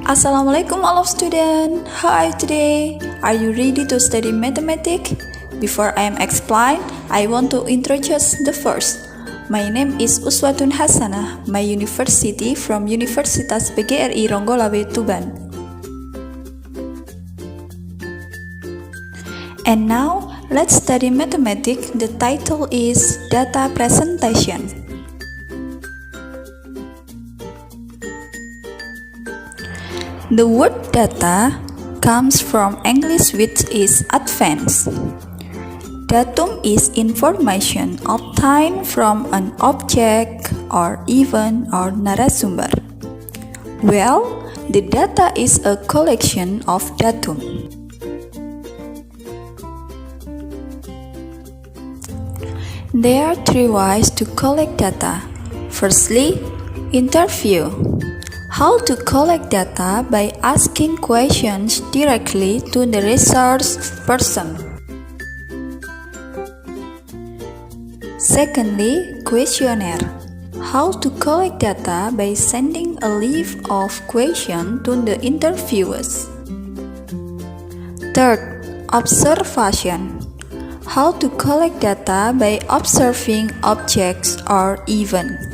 Assalamualaikum all of students. How are you today? Are you ready to study mathematics? Before I am explain, I want to introduce the first. My name is Uswatun Hasanah. My university from Universitas PGRI Ronggolawe Tuban. And now, let's study mathematics. The title is Data Presentation. The word data comes from English which is advanced. Datum is information obtained from an object or event or narasumber. Well, the data is a collection of datum. There are three ways to collect data. Firstly, interview. How to collect data by asking questions directly to the resource person. Secondly, questionnaire. How to collect data by sending a list of questions to the interviewers. Third, observation. How to collect data by observing objects or events.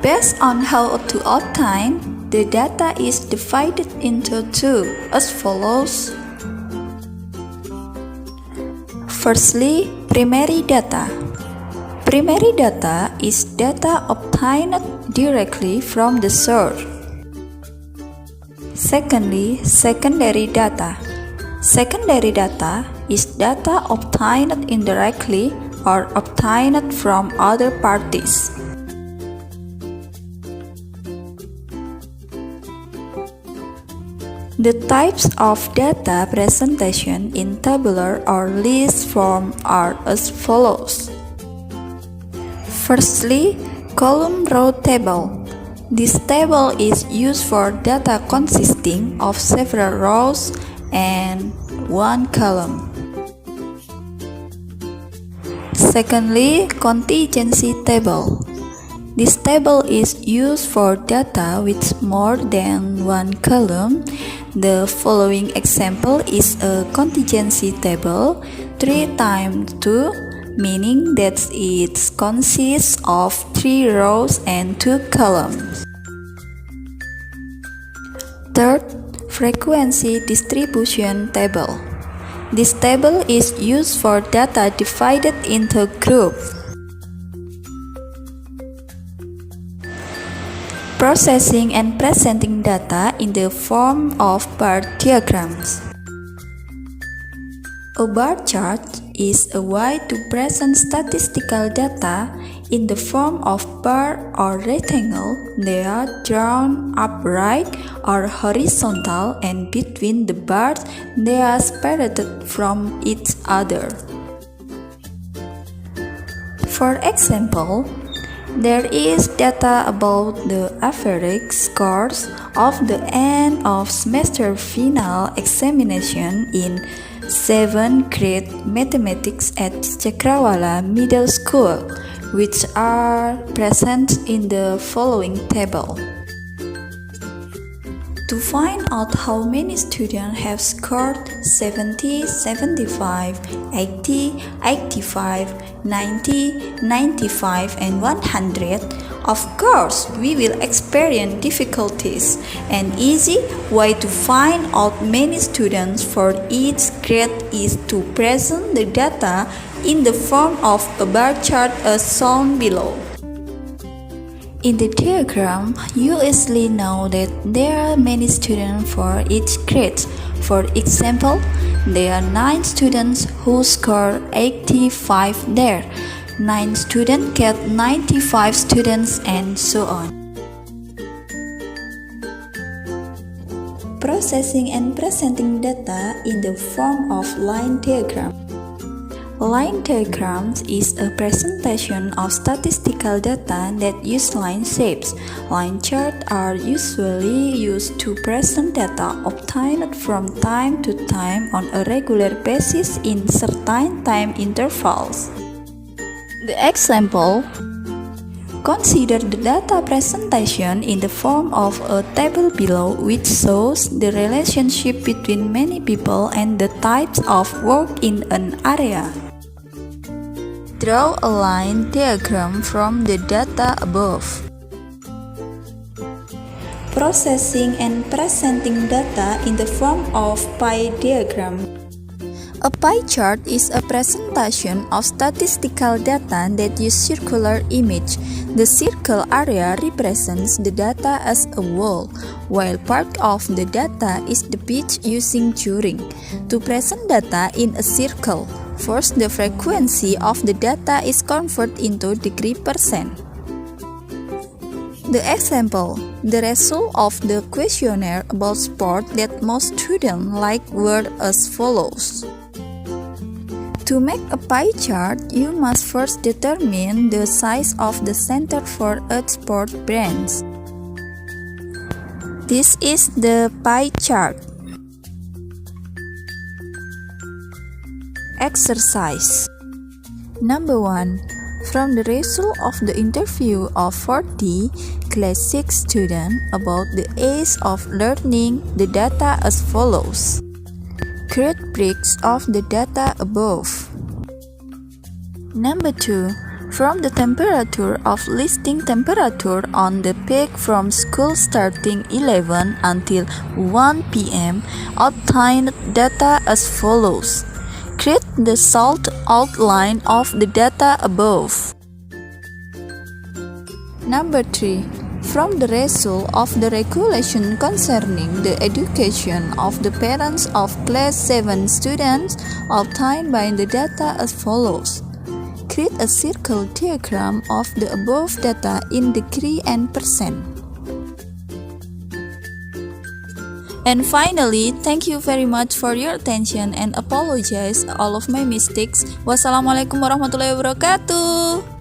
Based on how to obtain, the data is divided into two as follows. Firstly, primary data. Primary data is data obtained directly from the source. Secondly, secondary data. Secondary data is data obtained indirectly or obtained from other parties. The types of data presentation in tabular or list form are as follows. Firstly, column row table. This table is used for data consisting of several rows and one column. Secondly, contingency table. This table is used for data with more than one column. The following example is a contingency table 3 times 2, meaning that it consists of 3 rows and 2 columns. Third, frequency distribution table. This table is used for data divided into groups. Processing and presenting data in the form of bar diagrams. A bar chart is a way to present statistical data in the form of bar or rectangle. They are drawn upright or horizontal, and between the bars they are separated from each other. For example, there is data about the average scores of the end of semester final examination in 7th grade mathematics at Cakrawala Middle School, which are present in the following table. To find out how many students have scored 70, 75, 80, 85, 90, 95, and 100, of course, we will experience difficulties. An easy way to find out many students for each grade is to present the data in the form of a bar chart as shown below. In the diagram, you easily know that there are many students for each grade. For example, there are 9 students who score 85 there, 9 students get 95 students, and so on. Processing and presenting data in the form of line diagram. Line diagrams is a presentation of statistical data that use line shapes. Line charts are usually used to present data obtained from time to time on a regular basis in certain time intervals. The example: Consider the data presentation in the form of a table below, which shows the relationship between many people and the types of work in an area. Draw a line diagram from the data above. Processing and presenting data in the form of pie diagram. A pie chart is a presentation of statistical data that use circular image. The circle area represents the data as a whole, while part of the data is the pitch using Turing. To present data in a circle, first the frequency of the data is converted into degree percent. The example, the result of the questionnaire about sport that most students like were as follows. To make a pie chart, you must first determine the size of the center for each sport branch. This is the pie chart. Exercise Number 1. From the result of the interview of 40 Class 6 students about the age of learning the data as follows. Create bricks of the data above. Number 2. From the temperature of listing temperature on the peak from school starting 11 until 1 p.m. obtain data as follows. Create the salt outline of the data above. Number 3. From the result of the regulation concerning the education of the parents of Class 7 students obtained by the data as follows. Create a circle diagram of the above data in degree and percent. And finally, thank you very much for your attention and apologize all of my mistakes. Wassalamualaikum warahmatullahi wabarakatuh.